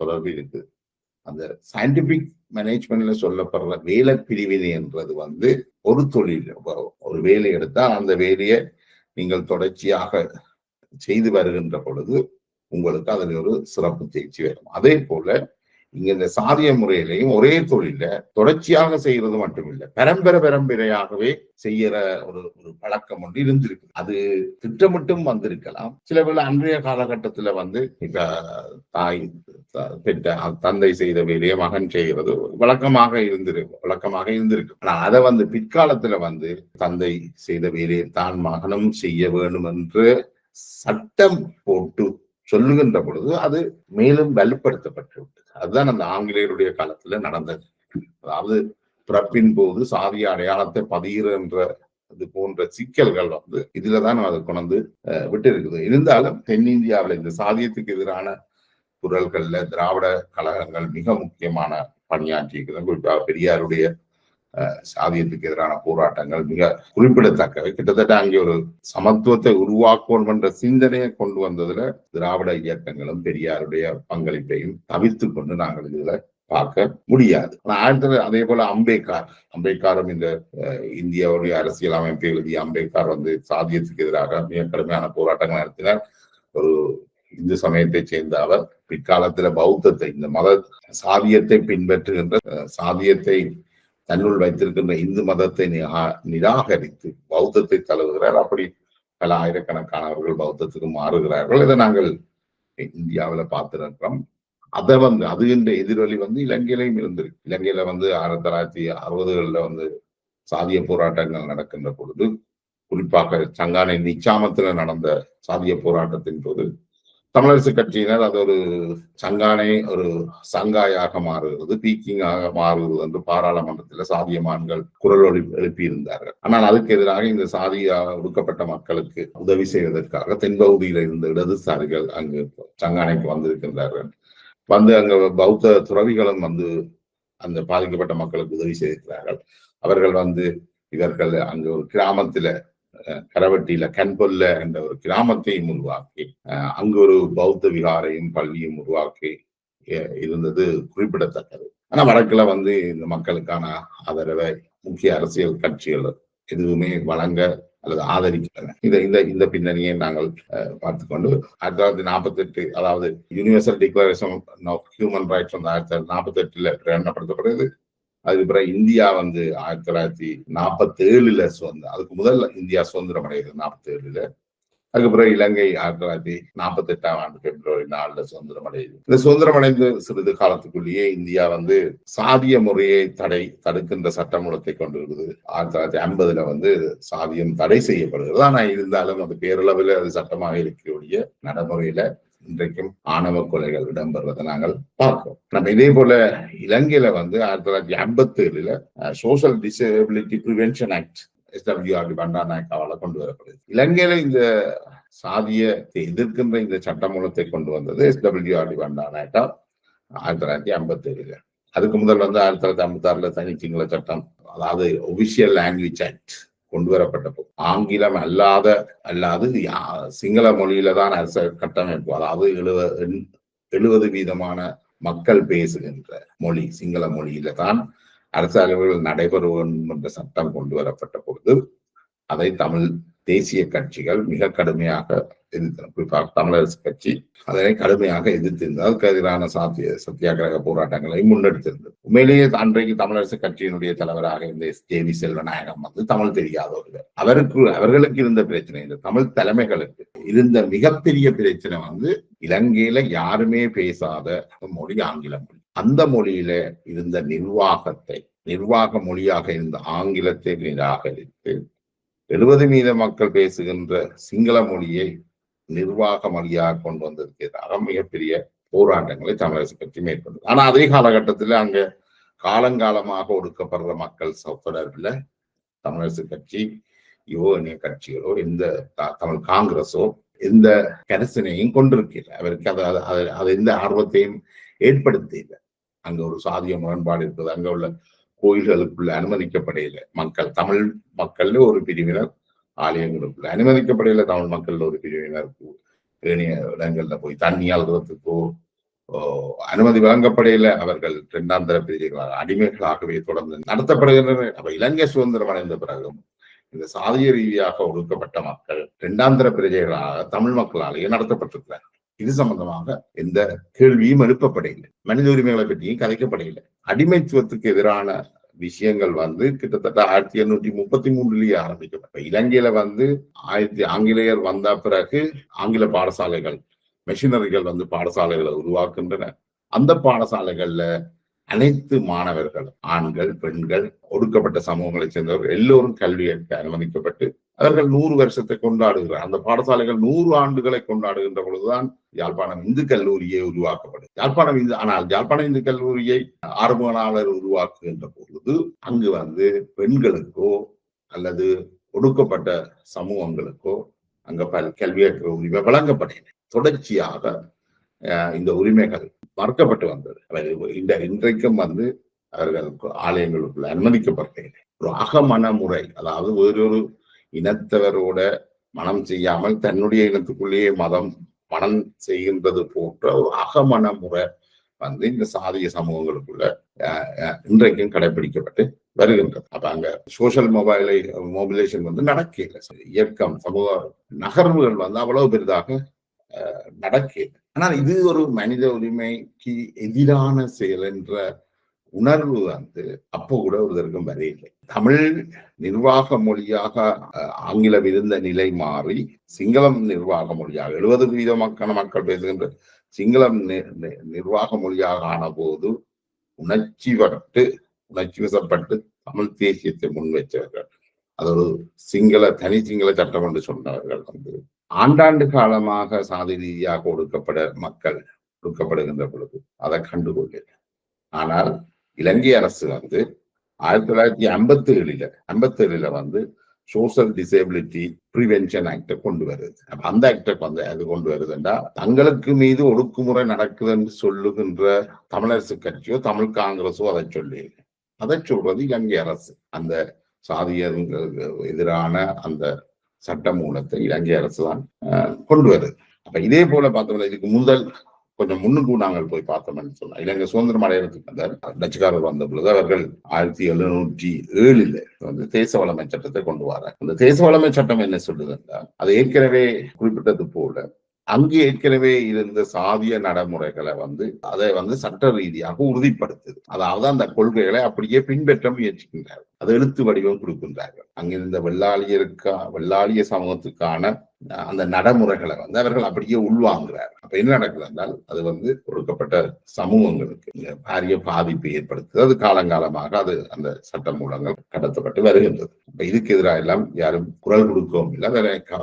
தொடர்பு இருக்கு. அந்த சயின்டிபிக் மேனேஜ்மெண்ட்ல சொல்லப்படுற வேலை பிரிவினை என்றது ஒரு தொழில், ஒரு வேலை எடுத்தால் அந்த வேலையை நீங்கள் தொடர்ச்சியாக செய்து வருகின்ற பொழுது உங்களுக்கு அதில் ஒரு சிறப்பு தேர்ச்சி வரும். அதே போல இங்க இந்த சாதிய முறையிலையும் ஒரே தொழில தொடர்ச்சியாக செய்யறது மட்டுமில்லை, பரம்பரையாகவே செய்யற ஒரு பழக்கம் ஒன்று இருந்திருக்கு. அது திட்டமிட்டும் வந்திருக்கலாம். சில வேளை அன்றைய காலகட்டத்துல இப்ப தாய் பெற்ற தந்தை செய்த வேலையை மகன் செய்கிறது வழக்கமாக இருந்திருக்கு. ஆனா அதை பிற்காலத்துல தந்தை செய்த வேலையை தான் மகனும் செய்ய வேண்டும் என்று சட்டம் போட்டு சொல்லுகின்ற பொழுது அது மேலும் வலுப்படுத்தப்பட்டு விட்டது. அதுதான் அந்த ஆங்கிலேயருடைய காலத்துல நடந்தது. அதாவது பிறப்பின் போது சாதிய அடையாளத்தை பதிகின்ற இது போன்ற சிக்கல்கள் இதுலதான் அதை கொண்டு விட்டு இருக்குது. இருந்தாலும் தென்னிந்தியாவில் இந்த சாதியத்துக்கு எதிரான குரல்கள்ல திராவிட கழகங்கள் மிக முக்கியமான பணியாற்றி இருக்குது. குறிப்பாக பெரியாருடைய சாதியத்துக்கு எதிரான போராட்டங்கள் மிக குறிப்பிடத்தக்கவை. கிட்டத்தட்ட அங்கே ஒரு சமத்துவத்தை உருவாக்கணும் என்ற சிந்தனையை கொண்டு வந்ததுல திராவிட இயக்கங்களும் பெரியாருடைய பங்களிப்பையும் தவிர்த்து கொண்டு நாங்கள் இதுல பார்க்க முடியாது. அதே போல அம்பேத்கரும் இந்த இந்தியாவுடைய அரசியல் அமைப்பை எழுதிய அம்பேத்கர் சாதியத்துக்கு எதிராக மிக கடுமையான போராட்டங்கள் நடத்தினார். ஒரு இந்து சமயத்தை சேர்ந்த அவர் பிற்காலத்துல பௌத்தத்தை, இந்த மத சாதியத்தை பின்பற்றுகின்ற சாதியத்தை தன்னுள் வைத்திருக்கின்ற இந்து மதத்தை நிராகரித்து பௌத்தத்தை தழுவுகிறார். அப்படி பல ஆயிரக்கணக்கானவர்கள் பௌத்தத்துக்கு மாறுகிறார்கள். இதை நாங்கள் இந்தியாவில பார்த்திருக்கிறோம். அதை அது என்ற எதிரொலி இலங்கையிலையும் இருந்திருக்கு. இலங்கையில 1960களில் சாதிய போராட்டங்கள் நடக்கின்ற பொழுது, குறிப்பாக சங்கானை நிச்சாமத்துல நடந்த சாதிய போராட்டத்தின் போது தமிழரசு கட்சியினர் அது ஒரு சங்கானை ஒரு சங்காயாக மாறுகிறது, பீக்கிங்காக மாறுகிறது என்று பாராளுமன்றத்தில் சாதியமான்கள் குரல் எழுப்பி இருந்தார்கள். ஆனால் அதுக்கு எதிராக இந்த சாதியா ஒடுக்கப்பட்ட மக்களுக்கு உதவி செய்வதற்காக தென்பகுதியில இருந்த இடதுசாரிகள் அங்கு சங்கானைக்கு வந்திருக்கின்றார்கள். அங்க பௌத்த துறவிகளும் அந்த பாதிக்கப்பட்ட மக்களுக்கு உதவி செய்திருக்கிறார்கள். அவர்கள் இவர்கள் அங்கு ஒரு கிராமத்துல கரவட்டியில கன்பொல்ல என்ற ஒரு கிராமத்தையும் உருவாக்கி அங்கு ஒரு பௌத்த விகாரையும் பள்ளியும் உருவாக்கி இருந்தது குறிப்பிடத்தக்கது. ஆனா வடக்குல இந்த மக்களுக்கான ஆதரவை முக்கிய அரசியல் கட்சிகள் எதுவுமே வழங்க அல்லது ஆதரிக்கின்றன. இந்த பின்னணியை நாங்கள் பார்த்துக்கொண்டு 1948 அதாவது universal declaration of human rights 1948 பிரகடனப்படுத்தப்படுகிறது. அதுக்கு பிறகு இந்தியா 1947 அதுக்கு முதல் இந்தியா சுதந்திரம் அடைகிறது 47. அதுக்கு பிறகு இலங்கை 1948 பிப்ரவரி 4 சுதந்திரம் அடையுது. இந்த சுதந்திரம் அடைந்த சிறிது காலத்துக்குள்ளேயே இந்தியா சாதிய முறையை தடுக்கின்ற சட்டமூலத்தை கொண்டிருக்குது. 1950 சாதியம் தடை செய்யப்படுகிறது. ஆனா இருந்தாலும் அது பேரளவில் அது சட்டமாக இருக்கக்கூடிய நடைமுறையில இன்றைக்கும் ஆணவ கொலைகள் இடம்பெறுவதை நாங்கள் பார்க்கிறோம். நம்ம இதே போல இலங்கையில 1957 social disability prevention act SWRD பண்டாநாயக்காவால் கொண்டு வரப்படுது. இலங்கையில இந்த சாதியத்தை எதிர்க்கின்ற இந்த சட்டமூலத்தை கொண்டு வந்தது SWRD பண்டாநாயக்கா 1957. அதுக்கு முதல் 1956 தனி சிங்கள சட்டம், அதாவது ஒபிஷியல் லாங்குவேஜ் ஆக்ட் கொண்டு வரப்பட்டப்போ ஆங்கிலம் அல்லாது சிங்கள மொழியில தான் அரச கட்டமைப்பு, அதாவது 70% மக்கள் பேசுகின்ற மொழி சிங்கள மொழியில தான் அரசு அலுவல்கள் நடைபெறும் என்ற சட்டம் கொண்டு வரப்பட்ட பொழுது அதை தமிழ் தேசிய கட்சிகள் மிக கடுமையாக எதிர்த்தன. குறிப்பாக தமிழரசு கட்சி அதனை கடுமையாக எதிர்த்திருந்தது. அதுக்கு எதிரான சத்தியாகிரக போராட்டங்களை முன்னெடுத்திருந்தது. உண்மையிலேயே அன்றைக்கு தமிழரசு கட்சியினுடைய தலைவராக இருந்த JV செல்வநாயகம் தமிழ் தெரியாதவர்கள். அவர்களுக்கு இருந்த பிரச்சனை, இந்த தமிழ் தலைமைகளுக்கு இருந்த மிகப்பெரிய பிரச்சனை இலங்கையில யாருமே பேசாத மொழி ஆங்கில மொழி. அந்த மொழியில இருந்த நிர்வாக மொழியாக இருந்த ஆங்கிலத்தை நிராகரித்து 70% மக்கள் பேசுகின்ற சிங்கள மொழியை நிர்வாக மொழியாக கொண்டு வந்ததற்காக மிகப்பெரிய போராட்டங்களை தமிழரசு கட்சி மேற்கொண்டது. ஆனா அதே காலகட்டத்தில் அங்க காலங்காலமாக ஒடுக்கப்படுற மக்கள் தொடர்பில் தமிழரசு கட்சியோ இணைய கட்சிகளோ இந்த தமிழ் காங்கிரஸோ எந்த கரிசனையும் கொண்டிருக்கல. அவருக்கு அது எந்த ஆர்வத்தையும் ஏற்படுத்தல. அங்க ஒரு சாதிய முரண்பாடு இருக்குது. அங்க உள்ள கோயில்களுக்குள்ள அனுமதிக்கப்படையில தமிழ் மக்கள்ல ஒரு பிரிவினர், ஆலயங்களுக்குள்ள அனுமதிக்கப்படையில தமிழ் மக்கள்ல ஒரு பிரிவினர் ஏனைய இடங்கள்ல போய் தண்ணி அழுவதற்கோ அனுமதி வழங்கப்படையில அவர்கள் இரண்டாம் தர பிரஜைகளாக அடிமைகளாகவே தொடர்ந்து நடத்தப்படுகின்றனர். அப்ப இலங்கை சுதந்திரம் அடைந்த பிறகும் இந்த சாதிய ரீதியாக ஒடுக்கப்பட்ட மக்கள் இரண்டாம் தர பிரஜைகளாக தமிழ் மக்களாலேயே நடத்தப்பட்டிருக்கிறார்கள். இது சம்பந்தமாக எந்த கேள்வியும் எழுப்பப்படையில்லை. மனித உரிமைகளை பற்றியும் கதைக்கப்படையில்லை. அடிமைத்துவத்துக்கு எதிரான விஷயங்கள் கிட்டத்தட்ட 1833 ஆரம்பிக்கப்பட்ட இலங்கையில ஆங்கிலேயர் வந்த பிறகு ஆங்கில பாடசாலைகள், மெஷினரிகள் பாடசாலைகளை உருவாக்குகின்றன. அந்த பாடசாலைகள்ல அனைத்து மாணவர்கள், ஆண்கள், பெண்கள், ஒடுக்கப்பட்ட சமூகங்களை சேர்ந்தவர்கள் எல்லோரும் கல்வி கற்க அனுமதிக்கப்பட்டு அவர்கள் 100 வருஷத்தை கொண்டாடுகிறார். அந்த பாடசாலைகள் 100 ஆண்டுகளை கொண்டாடுகின்ற பொழுதுதான் யாழ்ப்பாணம் இந்து கல்லூரியை உருவாக்கப்படும். ஆனால் யாழ்ப்பாணம் இந்து கல்லூரியை ஆறுமுகனாளர் உருவாக்குகின்ற பொழுது அங்கு பெண்களுக்கோ அல்லது ஒடுக்கப்பட்ட சமூகங்களுக்கோ அங்க கல்வி கற்கிற உரிமை வழங்கப்பட்டன. தொடர்ச்சியாக இந்த உரிமைகள் மறுக்கப்பட்டு வந்தது. இன்றைக்கும் அவர்கள் ஆலயங்களுக்குள்ள அனுமதிக்கப்பட்டேன். ஒரு அகமன முறை, அதாவது வேறொரு இனத்தவரோட மனம் செய்யாமல் தன்னுடைய இனத்துக்குள்ளேயே மனம் செய்கின்றது போன்ற ஒரு அகமன முறை இந்த சாதிய சமூகங்களுக்குள்ள இன்றைக்கும் கடைபிடிக்கப்பட்டு வருகின்றது. அப்ப அங்க சோசியல் மொபிலைசேஷன் நடக்கல. இயக்கம், சமூக நகர்வுகள் அவ்வளவு பெரிதாக நடக்கல. ஆனால் இது ஒரு மனித உரிமைக்கு எதிரான செயல் என்ற உணர்வு அப்போ கூட ஒருத்தருக்கும் வரையில்லை. தமிழ் நிர்வாக மொழியாக ஆங்கிலம் இருந்த நிலை மாறி சிங்களம் நிர்வாக மொழியாக 70% மக்கள் பேசுகின்ற சிங்களம் நிர்வாக மொழியாக ஆன போது உணர்ச்சி வசப்பட்டு தமிழ் தேசியத்தை முன்வைச்சவர்கள், அது ஒரு தனி சிங்கள சட்டம் என்று சொன்னவர்கள் ஆண்டாண்டு காலமாக சாதி ரீதியாக ஒடுக்கப்படுகின்ற பொழுது அதை கண்டுகொள்ள. ஆனால் இலங்கை அரசு 1957 சோசியல் டிசேபிலிட்டி பிரிவென்ஷன் ஆக்ட கொண்டு வருது. அந்த ஆக்ட அது கொண்டு வருதுன்னா தங்களுக்கு மீது ஒடுக்குமுறை நடக்குது என்று சொல்லுகின்ற தமிழரசு கட்சியோ தமிழ் காங்கிரஸோ அதை சொல்றது இலங்கை அரசு. அந்த சாதிய எதிரான அந்த சட்ட மூலத்தை இலங்கை அரசு தான் கொண்டு வருது. அப்ப இதே போல பார்த்தோம்னா இதுக்கு முதல் கொஞ்சம் முன்னுக்கு நாங்கள் போய் பார்த்தோம்னு சொன்னா இலங்கை சுதந்திரம் அடையிறதுக்கு டச்சுக்காரர் வந்த பொழுது அவர்கள் 1707 தேச வளமை சட்டத்தை கொண்டு வராங்க. அந்த தேச வளமை சட்டம் என்ன சொல்லுதுன்னா, அது ஏற்கனவே குறிப்பிட்டது போல அங்கு ஏற்கனவே இருந்த சாதிய நடைமுறைகளை அதை சட்ட ரீதியாக உறுதிப்படுத்துது. அதாவது அந்த கொள்கைகளை அப்படியே பின்பற்ற முயற்சிக்கின்றார்கள். அது எழுத்து வடிவம் கொடுக்கின்றார்கள். அங்கிருந்த வெள்ளாளிய சமூகத்துக்கான அந்த நடைமுறைகளை அவர்கள் அப்படியே உள்வாங்குறார்கள். அப்ப என்ன நடக்குது என்றால் அது ஒடுக்கப்பட்ட சமூகங்களுக்கு பாரிய பாதிப்பை ஏற்படுத்துது. அது காலங்காலமாக அந்த சட்ட மூலங்கள் கடத்தப்பட்டு வருகின்றது. இப்ப இதுக்கு எதிராக எல்லாம் யாரும் குரல் கொடுக்கவும் இல்லை,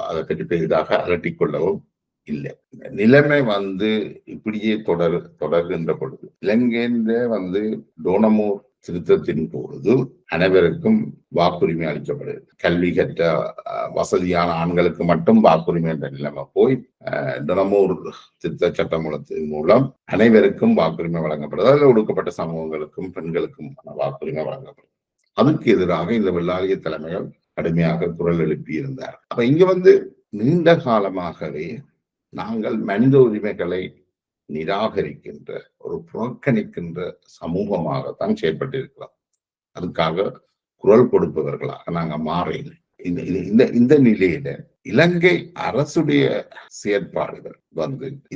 அதை பற்றி பெரிதாக அலட்டிக்கொள்ளவும் இல்லை. நிலைமை இப்படியே தொடர்கின்ற பொழுது இலங்கையில டோனமூர் திருத்தத்தின் பொழுது அனைவருக்கும் வாக்குரிமை அளிக்கப்படுது. கல்வி கற்ற வசதியான ஆண்களுக்கு மட்டும் வாக்குரிமை என்ற நிலைமை போய் தினமூர் திருத்த சட்டமூலத்தின் மூலம் அனைவருக்கும் வாக்குரிமை வழங்கப்படுது. அதில் ஒடுக்கப்பட்ட சமூகங்களுக்கும் பெண்களுக்கும் வாக்குரிமை வழங்கப்படுது. அதுக்கு எதிராக இந்த வெள்ளாளிய தலைமைகள் கடுமையாக குரல் எழுப்பி இருந்தார். அப்ப இங்க நீண்ட காலமாகவே நாங்கள் மனித உரிமைகளை நிராகரிக்கின்ற ஒரு புறக்கணிக்கின்ற சமூகமாகத்தான் செயல்பட்டிருக்கிறோம். அதுக்காக குரல் கொடுப்பவர்களாக நாங்க மாறினோம். இந்த நிலையில இலங்கை அரசுடைய செயற்பாடுகள்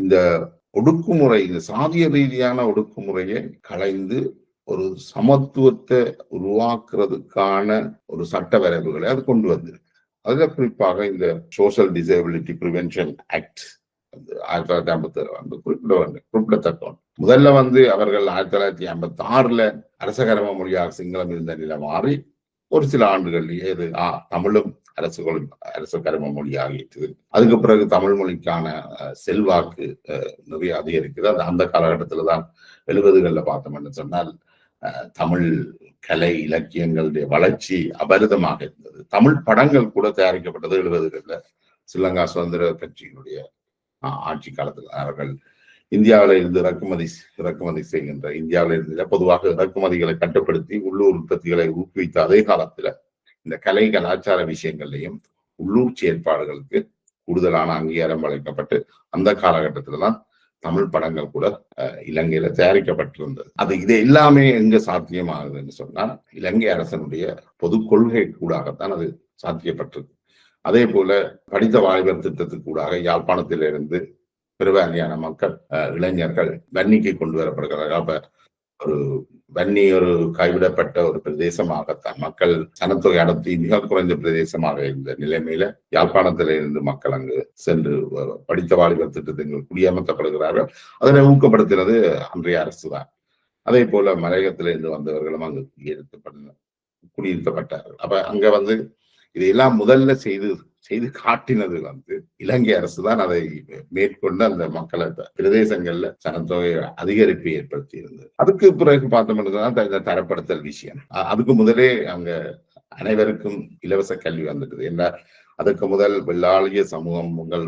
இந்த ஒடுக்குமுறை, இந்த சாதிய ரீதியான ஒடுக்குமுறையை களைந்து ஒரு சமத்துவத்தை உருவாக்குறதுக்கான ஒரு சட்ட வரைவுகளை அது கொண்டு வந்திருக்கு. அதுல குறிப்பாக இந்த சோசியல் டிசேபிலிட்டி பிரிவென்ஷன் ஆக்ட் 1956 குறிப்பிடத்தக்க முதல்ல அவர்கள் 1956 அரசகரம மொழியாக சிங்களம் இருந்த நிலை மாறி ஒரு சில ஆண்டுகள்லயே தமிழும் அரசு கரும மொழியாகிட்டு. அதுக்கு பிறகு தமிழ் மொழிக்கான செல்வாக்கு நிறைய அதிகரிக்குது. அந்த காலகட்டத்துல தான் 70களில் பார்த்தோம்னு சொன்னால் தமிழ் கலை இலக்கியங்களுடைய வளர்ச்சி அபரிதமாக இருந்தது. தமிழ் படங்கள் கூட தயாரிக்கப்பட்டது 70களில் ஸ்ரீலங்கா சுதந்திர கட்சியினுடைய ஆட்சி காலத்தில். அவர்கள் இந்தியாவில இருந்து இறக்குமதி செய்கின்ற இந்தியாவில இருந்து பொதுவாக இறக்குமதிகளை கட்டுப்படுத்தி உள்ளூர் உற்பத்திகளை ஊக்குவித்த அதே காலத்துல இந்த கலை கலாச்சார விஷயங்கள்லையும் உள்ளூர் செயற்பாடுகளுக்கு கூடுதலான அங்கீகாரம் வழங்கப்பட்டு அந்த காலகட்டத்தில்தான் தமிழ் படங்கள் கூட இலங்கையில தயாரிக்கப்பட்டிருந்தது. இது எல்லாமே எங்க சாத்தியமாகுதுன்னு சொன்னா இலங்கை அரசனுடைய பொது கொள்கை கூடாகத்தான் அது சாத்தியப்பட்டிருக்கு. அதே போல படித்த வாலிபர் திட்டத்துக்கு கூடாக யாழ்ப்பாணத்திலிருந்து பெருவாரியான மக்கள் இளைஞர்கள் வன்னிக்கு கொண்டு வரப்படுகிறார்கள். அப்ப வன்னி ஒரு கைவிடப்பட்ட ஒரு பிரதேசமாகத்தான், மக்கள் சனத்தொகை அடர்த்தி மிக குறைந்த பிரதேசமாக இருந்த நிலைமையில யாழ்ப்பாணத்திலிருந்து மக்கள் அங்கு சென்று படித்த வாலிபர் திட்டத்தில் குடியமர்த்தப்படுகிறார்கள். அதனை ஊக்கப்படுத்தினது அன்றைய அரசு தான். அதே போல மலையகத்திலிருந்து வந்தவர்களும் அங்கு குடியிருத்தப்பட்டார்கள். அப்ப அங்க இதையெல்லாம் முதல்ல செய்து காட்டினது இலங்கை அரசு தான். அதை மேற்கொண்டு அந்த மக்களை பிரதேசங்கள்ல சனத்தொகை அதிகரிப்பு ஏற்படுத்தி இருந்தது. அதுக்கு பிறகு பார்த்தோம்னா இந்த தரப்படுத்தல் விஷயம். அதுக்கு முதலே அங்க அனைவருக்கும் இலவச கல்வி வந்துடுது. என்ன அதுக்கு முதல் வெள்ளாளிய சமூகங்கள்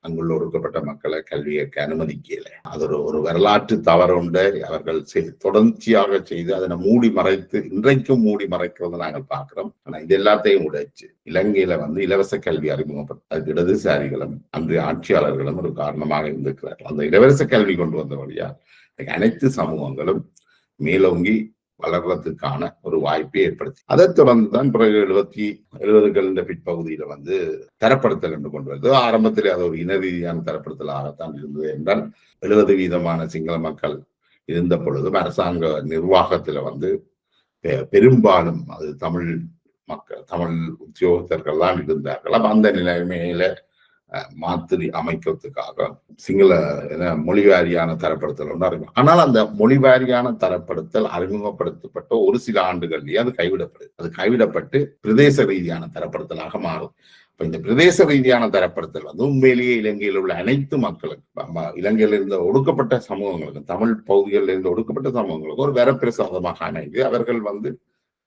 அங்குள்ள ஒடுக்கப்பட்ட மக்களை கல்வி கேட்க அனுமதிக்கல. அது ஒரு வரலாற்று தவறு உண்டு. அவர்கள் தொடர்ச்சியாக செய்து அதனை மூடி மறைத்து இன்றைக்கும் மூடி மறைக்கிறத நாங்கள் பார்க்கிறோம். ஆனா இது எல்லாத்தையும் உடைச்சு இலங்கையில இலவச கல்வி அறிமுகப்படுத்த அதுக்கு இடதுசாரிகளும் அன்றைய ஆட்சியாளர்களும் ஒரு காரணமாக இருந்திருக்கிறார்கள். அந்த இலவச கல்வி கொண்டு வந்த வழியா அனைத்து சமூகங்களும் மேலோங்கி வளர்றதுக்கான ஒரு வாய்ப்பை ஏற்படுத்தி அதைத் தொடர்ந்துதான் பிறகு 70கள் இந்த பிற்பகுதியில தரப்படுத்தல் என்று கொண்டு வருது. ஆரம்பத்தில் அது ஒரு இன ரீதியான தரப்படுத்தலாகத்தான் இருந்தது என்றால் 70% சிங்கள மக்கள் இருந்த பொழுதும் அரசாங்க நிர்வாகத்துல பெரும்பாலும் அது தமிழ் மக்கள், தமிழ் உத்தியோகத்தர்கள் தான் இருந்தார்கள். அப்ப அந்த நிலைமையில மாற்றி அமைக்கிறதுக்காக சிங்கள மொழிவாரியான தரப்படுத்தல் ஒன்று அறிமுகம். ஆனால் அந்த மொழிவாரியான தரப்படுத்தல் அறிமுகப்படுத்தப்பட்ட ஒரு சில ஆண்டுகள்லயே அது கைவிடப்பட்டு பிரதேச ரீதியான தரப்படுத்தலாக மாறும். இப்ப இந்த பிரதேச ரீதியான தரப்படுத்தல் உண்மையிலேயே இலங்கையில் உள்ள அனைத்து மக்களுக்கும், இலங்கையில இருந்த ஒடுக்கப்பட்ட சமூகங்களுக்கும், தமிழ் பகுதிகளில் இருந்து ஒடுக்கப்பட்ட சமூகங்களுக்கும் ஒரு வரப்பிரசாதமாக அமைந்து அவர்கள்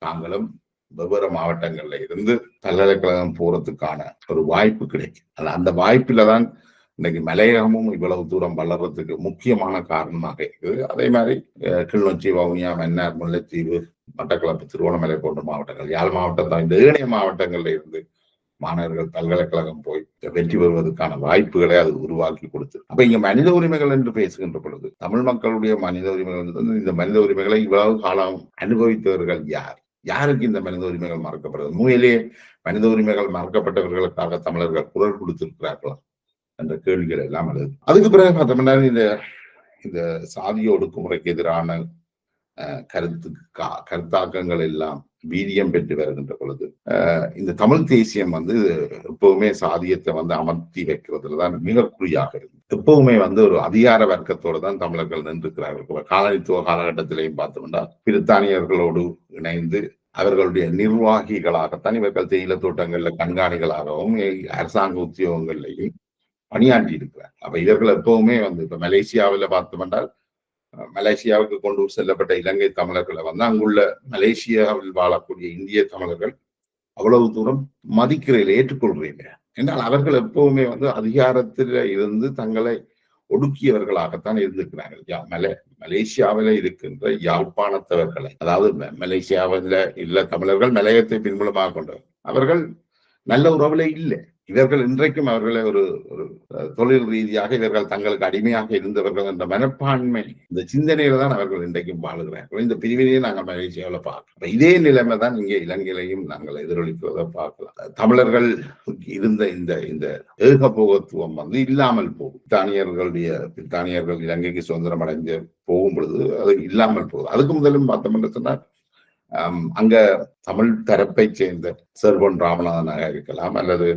தாங்களும் வெவ்வேறு மாவட்டங்கள்ல இருந்து பல்கலைக்கழகம் போறதுக்கான ஒரு வாய்ப்பு கிடைக்கும். அந்த வாய்ப்புலதான் இன்னைக்கு மலையகமும் இவ்வளவு தூரம் வளர்றதுக்கு முக்கியமான காரணமாக இருக்குது. அதே மாதிரி கிளிநொச்சி, வவுனியா, மன்னார், முல்லைத்தீவு, மட்டக்களப்பு, திருவண்ணாமலை போன்ற மாவட்டங்கள், யாழ் மாவட்டம் தான் இந்த ஏனைய மாவட்டங்கள்ல இருந்து மாணவர்கள் பல்கலைக்கழகம் போய் வெற்றி பெறுவதற்கான வாய்ப்புகளை அது உருவாக்கி கொடுத்து. அப்ப இங்க மனித உரிமைகள் என்று பேசுகின்ற பொழுது தமிழ் மக்களுடைய மனித உரிமைகள் இந்த மனித உரிமைகளை இவ்வளவு காலம் அனுபவித்தவர்கள் யாருக்கு இந்த மனித உரிமைகள் மறக்கப்படுது? உண்மையிலேயே மனித உரிமைகள் மறக்கப்பட்டவர்களுக்காக தமிழர்கள் குரல் கொடுத்திருக்கிறார்களா என்ற கேள்விகள் எல்லாம் எழுது. அதுக்கு பிறகு பார்த்தோம்னா இந்த சாதிய ஒடுக்குமுறைக்கு எதிரான கருத்தாக்கங்கள் எல்லாம் வீரியம் பெற்று வருகின்ற பொழுது இந்த தமிழ் தேசியம் எப்பவுமே சாதியத்தை அமர்த்தி வைக்கிறதுலதான் மிக குறியாக இருக்கு. எப்பவுமே ஒரு அதிகார வர்க்கத்தோடு தான் தமிழர்கள் நின்றிருக்கிறார்கள். காலனித்துவ காலகட்டத்திலையும் பார்த்தோம்னா பிரித்தானியர்களோடு இணைந்து அவர்களுடைய நிர்வாகிகளாகத்தான் இவர்கள் தேயிலை தோட்டங்கள்ல கண்காணிகளாகவும் அரசாங்க உத்தியோகங்கள்லையும் பணியாற்றி இருக்கிறார். அப்ப இவர்கள் எப்பவுமே இப்ப மலேசியாவில பார்த்தோம்னால் மலேசியாவுக்கு கொண்டு செல்லப்பட்ட இலங்கை தமிழர்களை வந்து அங்குள்ள மலேசியாவில் வாழக்கூடிய இந்திய தமிழர்கள் அவ்வளவு தூரம் மதிக்கிறீர்கள், ஏற்றுக்கொள்றீங்க என்றால் அவர்கள் எப்பவுமே வந்து அதிகாரத்தில் இருந்து தங்களை ஒடுக்கியவர்களாகத்தான் இருந்திருக்கிறார்கள். மலேசியாவில இருக்கின்ற யாழ்ப்பாணத்தவர்களை, அதாவது மலேசியாவில் இல்ல தமிழர்கள் மலையத்தை பின்புலமாக கொண்டவர், அவர்கள் நல்ல உறவுல இல்லை. இவர்கள் இன்றைக்கும் அவர்களை ஒரு தொழில் ரீதியாக இவர்கள் தங்களுக்கு அடிமையாக இருந்தவர்கள் என்ற மனப்பான்மை, இந்த சிந்தனையில தான் அவர்கள் இன்றைக்கும் வாழுகிறார்கள். இந்த பிரிவினையை நாங்கள் மலேசியாவில் பார்க்கிறோம். இதே நிலைமை தான் இங்கே இலங்கையிலையும் நாங்கள் எதிரொலிக்கிறத பார்க்கலாம். தமிழர்கள் இருந்த இந்த ஏகபோகத்துவம் வந்து இல்லாமல் போகும். பிரித்தானியர்கள் இலங்கைக்கு சுதந்திரம் அடைந்து போகும் பொழுது அது இல்லாமல் போகுது. அதுக்கு முதலும் பார்த்தோம்னு சொன்னால் அங்க தமிழ் தரப்பை சேர்ந்த செர்பொன் ராமநாதனாக இருக்கலாம், அல்லது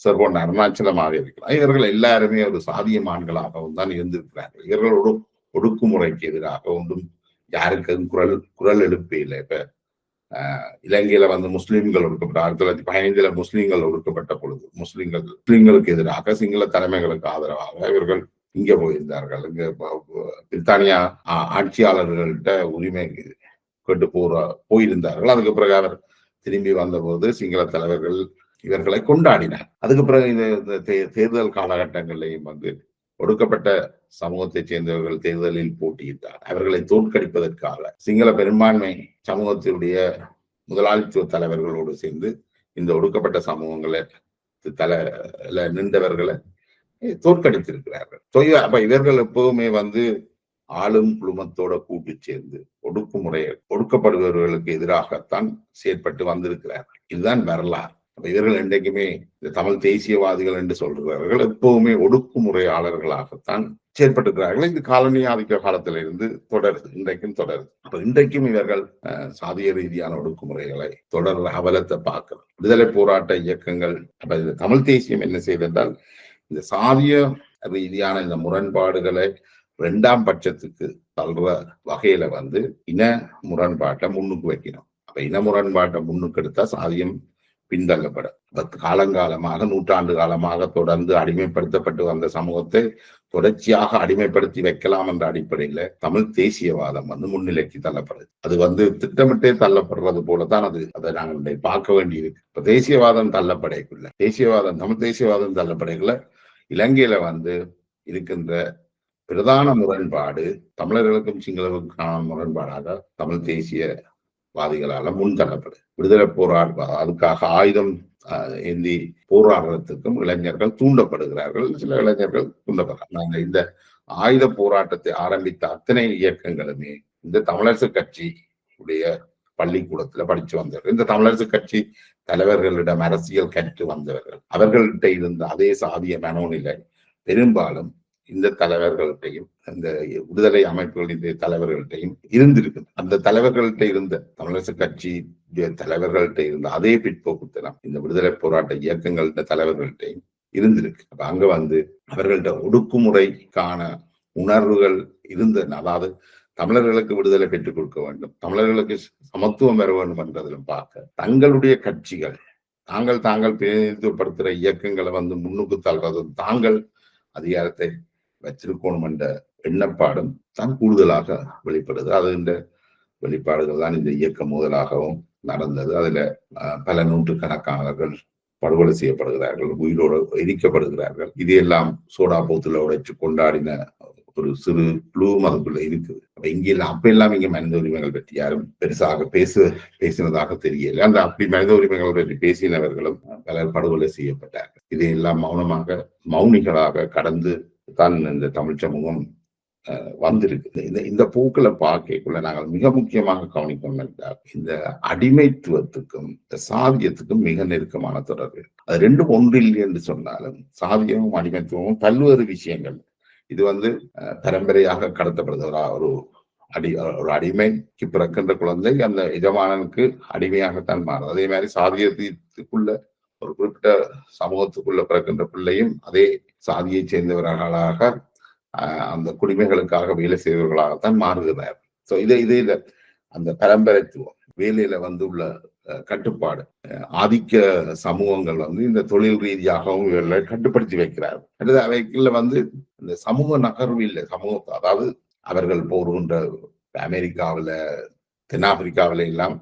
செர்பொன் அருணாச்சலமாக இருக்கலாம். இவர்கள் எல்லாருமே ஒரு சாதியமான்களாகவும் தான் இருந்திருக்கிறார்கள். இவர்களோட ஒடுக்குமுறைக்கு எதிராக ஒன்றும் யாருக்கும் குரல் எழுப்பே இல்லை. இப்ப இலங்கையில வந்து முஸ்லிம்கள் ஒடுக்கப்பட்ட 1915 முஸ்லிம்கள் ஒடுக்கப்பட்ட பொழுது முஸ்லிம்களுக்கு எதிராக சிங்கள தலைமைகளுக்கு ஆதரவாக இவர்கள் இங்க போயிருந்தார்கள். இங்க பிரித்தானியா ஆட்சியாளர்கள்ட்ட உரிமை கேட்டு போயிருந்தார்கள். அதுக்கு பிறகு அவர் திரும்பி வந்தபோது சிங்கள தலைவர்கள் இவர்களை கொண்டாடினார். அதுக்கு பிறகு இந்த தேர்தல் காலகட்டங்களிலையும் வந்து ஒடுக்கப்பட்ட சமூகத்தை சேர்ந்தவர்கள் தேர்தலில் போட்டியிட்டார். அவர்களை தோற்கடிப்பதற்காக சிங்கள பெரும்பான்மை சமூகத்தினுடைய முதலாளித்துவ தலைவர்களோடு சேர்ந்து இந்த ஒடுக்கப்பட்ட சமூகங்களை நின்றவர்களை தோற்கடித்திருக்கிறார்கள். அப்ப இவர்கள் எப்பவுமே வந்து ஆளும் குழுமத்தோட கூட்டு சேர்ந்து ஒடுக்கப்படுபவர்களுக்கு எதிராகத்தான் செயற்பட்டு வந்திருக்கிறார்கள். இதுதான் வரலாறு. அப்ப இவர்கள் இன்றைக்குமே இந்த தமிழ் தேசியவாதிகள் என்று சொல்றார்கள் எப்பவுமே ஒடுக்குமுறையாளர்களாகத்தான் செயற்பட்டிருக்கிறார்கள். இது காலனி ஆதிக்க காலத்திலிருந்து தொடருது, இன்றைக்கும் தொடருது. அப்ப இன்றைக்கும் இவர்கள் சாதிய ரீதியான ஒடுக்குமுறைகளை தொடர்ற அவலத்தை பார்க்கிறோம். விடுதலை போராட்ட இயக்கங்கள் அப்ப இந்த தமிழ் தேசியம் என்ன செய்தென்றால் இந்த சாதிய ரீதியான இந்த முரண்பாடுகளை 2ஆம் பட்சத்துக்கு தள்ளுற வகையில வந்து இன முரண்பாட்டை முன்னுக்கு வைக்கணும். அப்ப இன முரண்பாட்டை முன்னுக்கு எடுத்தா சாதியம் பின்தள்ளப்படும். காலங்காலமாக நூற்றாண்டு காலமாக தொடர்ந்து அடிமைப்படுத்தப்பட்டு வந்த சமூகத்தை தொடர்ச்சியாக அடிமைப்படுத்தி வைக்கலாம் என்ற அடிப்படையில தமிழ் தேசியவாதம் வந்து முன்னிலைக்கு தள்ளப்படுது. அது வந்து திட்டமிட்டே தள்ளப்படுறது போலதான் அதை நாங்கள் பார்க்க வேண்டியிருக்கு. இப்ப தேசியவாதம் தமிழ் தேசியவாதம் தள்ளப்படைக்குள்ள இலங்கையில வந்து இருக்கின்ற பிரதான முரண்பாடு தமிழர்களுக்கும் சிங்களர்களுக்கான முரண்பாடாக தமிழ் தேசியவாதிகளால முன்தள்ளப்படுது. விடுதலை போராட்டம் அதுக்காக ஆயுதம் ஏந்தி போராடுறதுக்கும் இளைஞர்கள் தூண்டப்படுகிறார்கள். சில இளைஞர்கள் தூண்டப்படுறாங்க. இந்த ஆயுத போராட்டத்தை ஆரம்பித்த அத்தனை இயக்கங்களுமே இந்த தமிழரசு கட்சி உடைய பள்ளிக்கூடத்துல படிச்சு வந்தவர்கள், இந்த தமிழரசு கட்சி தலைவர்களிடம் அரசியல் கற்று வந்தவர்கள். அவர்கள்ட்ட இருந்த அதே சாதிய மனோநிலை பெரும்பாலும் இந்த தலைவர்கள்ட்டையும் இந்த விடுதலை அமைப்புகளின் தலைவர்கள்ட்டையும் இருந்திருக்கு. அந்த தலைவர்கள்ட்ட இருந்த தமிழரசு கட்சி தலைவர்கள்ட்ட இருந்த அதே பிற்போக்குத்தனம் இந்த விடுதலை போராட்ட இயக்கங்கள்ட்ட தலைவர்கள்ட்டையும் இருந்திருக்கு. அப்ப அங்க வந்து அவர்கள்ட்ட ஒடுக்குமுறைக்கான உணர்வுகள் இருந்த, அதாவது தமிழர்களுக்கு விடுதலை பெற்றுக் கொடுக்க வேண்டும், தமிழர்களுக்கு சமத்துவம் பெற வேண்டும் என்றதிலும் பார்க்க தங்களுடைய கட்சிகள் தாங்கள் பிரதிநிதித்துவப்படுத்துகிற இயக்கங்களை வந்து முன்னுக்கு தள்ளுறதும் தாங்கள் அதிகாரத்தை வச்சிருக்கணும் என்ற எண்ணப்பாடும் தான் கூடுதலாக வெளிப்படுது. அது இந்த வெளிப்பாடுகள் தான் இந்த இயக்கம் முதலாகவும் நடந்தது. அதுல பல நூற்றுக்கணக்கானவர்கள் படுகொலை செய்யப்படுகிறார்கள், உயிரோடு எரிக்கப்படுகிறார்கள். இதையெல்லாம் சோடா போத்துல உடைச்சு கொண்டாடின ஒரு சிறு குழுவும் அதுக்குள்ள இருக்குது. அப்ப அப்ப எல்லாம் இங்க மனித உரிமைகள் பற்றி யாரும் பெருசாக பேசினதாக தெரியல. அந்த அப்படி மனித உரிமைகள் பற்றி பேசினவர்களும் பலர் படுகொலை செய்யப்பட்டார்கள். இதையெல்லாம் மௌனிகளாக கடந்து தான் இந்த தமிழ் சமூகம் வந்திருக்கு. இந்த போக்குல பார்க்கக்குள்ள நாங்கள் மிக முக்கியமாக கவனிக்கணும் என்றால் இந்த அடிமைத்துவத்துக்கும் இந்த சாதியத்துக்கும் மிக நெருக்கமான தொடர்பு. அது ரெண்டும் ஒன்றில்லை என்று சொன்னாலும் சாதியமும் அடிமைத்துவமும் பல்வேறு விஷயங்கள். இது வந்து பரம்பரையாக கடத்தப்படுது. ஒரு அடிமைக்கு பிறக்கின்ற குழந்தை அந்த எஜமானனுக்கு அடிமையாகத்தான் மாறும். அதே மாதிரி சாதியத்துக்குள்ள ஒரு குறிப்பிட்ட சமூகத்துக்குள்ள பிறக்கின்ற பிள்ளையும் அதே சாதியை சேர்ந்தவர்களாக அந்த குடிமைகளுக்காக வேலை செய்தவர்களாகத்தான் மாறுகிறார். ஸோ இதை அந்த பரம்பரைத்துவம் வேலையில வந்து உள்ள கட்டுப்பாடு. ஆதிக்க சமூகங்கள் வந்து இந்த தொழில் ரீதியாகவும் இவர்களை கட்டுப்படுத்தி வைக்கிறார். அல்லது அவைக்குள்ள வந்து இந்த சமூக நகர்வு இல்லை. அதாவது அவர்கள் போகின்ற அமெரிக்காவில, தென்னாப்பிரிக்காவில எல்லாம்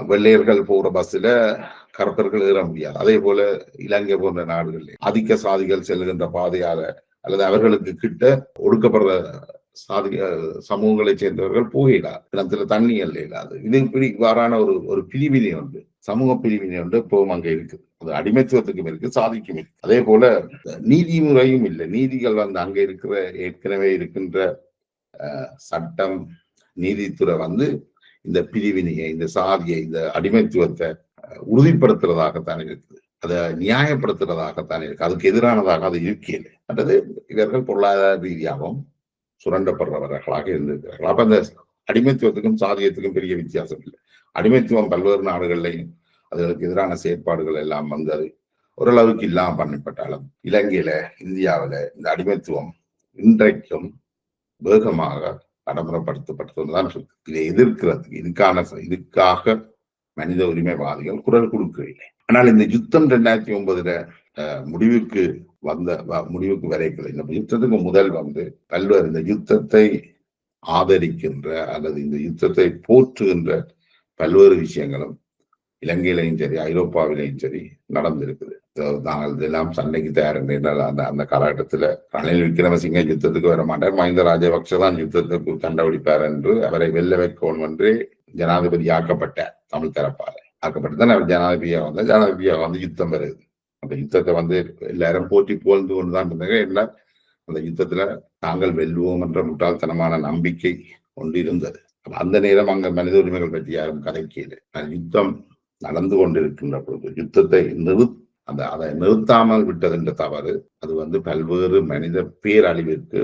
வெள்ளையர்கள் போற பஸ்ல கருப்பர்கள் ஏற முடியாது. அதே போல இலங்கை போன்ற நாடுகளில் ஆதிக்க சாதிகள் செல்கின்ற பாதையால அல்லது அவர்களுக்கு கிட்ட ஒடுக்கப்படுற சமூகங்களை சேர்ந்தவர்கள் போகிறார். கிணத்துல தண்ணி இல்லாது. இது இவ்வாறான ஒரு பிரிவினை உண்டு, சமூக பிரிவினை உண்டு இப்பவும் அங்க இருக்குது. அது அடிமைத்துவத்துக்கும் இருக்கு, சாதிக்கும் இருக்கு. அதே போல நீதி முறையும் இல்லை. நீதிகள் வந்து அங்க இருக்கிற ஏற்கனவே இருக்கின்ற சட்டம், நீதித்துறை வந்து இந்த பிரிவினையை, இந்த சாதியை, இந்த அடிமைத்துவத்தை உறுதிப்படுத்துறதாகத்தான் இருக்குது. அதை நியாயப்படுத்துறதாகத்தான் இருக்கு. அதுக்கு எதிரானதாக அது இருக்கல. அல்லது இவர்கள் பொருளாதார ரீதியாகவும் சுரண்டப்படுறவர்களாக இருந்திருக்கிறார்கள். அப்ப அந்த அடிமைத்துவத்துக்கும் சாதியத்துக்கும் பெரிய வித்தியாசம் இல்லை. அடிமைத்துவம் பல்வேறு நாடுகள்லையும் அதுகளுக்கு எதிரான செயற்பாடுகள் எல்லாம் வந்து அது ஓரளவுக்கு இல்லாம பண்ணப்பட்டாலும் இலங்கையில, இந்தியாவில இந்த அடிமைத்துவம் இன்றைக்கும் வேகமாக நடைமுறைப்படுத்தப்பட்டதுதான் இருக்கு. இதை எதிர்க்கிறதுக்கு இதுக்காக மனித உரிமைவாதிகள் குரல் கொடுக்கவில்லை. ஆனால் இந்த யுத்தம் 2009 முடிவுக்கு வரைக்கும் இந்த யுத்தத்துக்கு முதல் வந்து பல்வேறு இந்த யுத்தத்தை ஆதரிக்கின்ற அல்லது இந்த யுத்தத்தை போற்றுகின்ற பல்வேறு விஷயங்களும் இலங்கையிலையும் சரி, ஐரோப்பாவிலையும் சரி நடந்திருக்குது. நாங்கள் இதெல்லாம் சண்டைக்கு தயார் என்றால் அந்த காலகட்டத்துல ரணில் விக்ரமசிங்க யுத்தத்துக்கு வர மாட்டார், மஹிந்த ராஜபக்ஷ தான் யுத்தத்துக்கு கண்டுபிடிப்பார் என்று அவரை வெல்ல வைக்கணும் என்று ஜனாதிபதி ஆக்கப்பட்டார். தமிழ் தரப்பால ஆக்கப்பட்டுதான் அவர் ஜனாதிபதியா வந்து யுத்தம் வருது. அந்த யுத்தத்தை வந்து எல்லாரும் போட்டி புகழ்ந்து கொண்டுதான் இருந்தாங்க. எல்லாம் அந்த யுத்தத்துல தாங்கள் வெல்லுவோம் என்ற முட்டாள்தனமான நம்பிக்கை கொண்டு இருந்தது. அந்த நேரம் அங்க மனித உரிமைகள் பற்றி யாரும் கதைக்கல. யுத்தம் நடந்து கொண்டிருக்கின்ற பொழுது யுத்தத்தை அதை நிறுத்தாமல் விட்டது என்ற தவறு அது வந்து பல்வேறு மனித பேரழிவிற்கு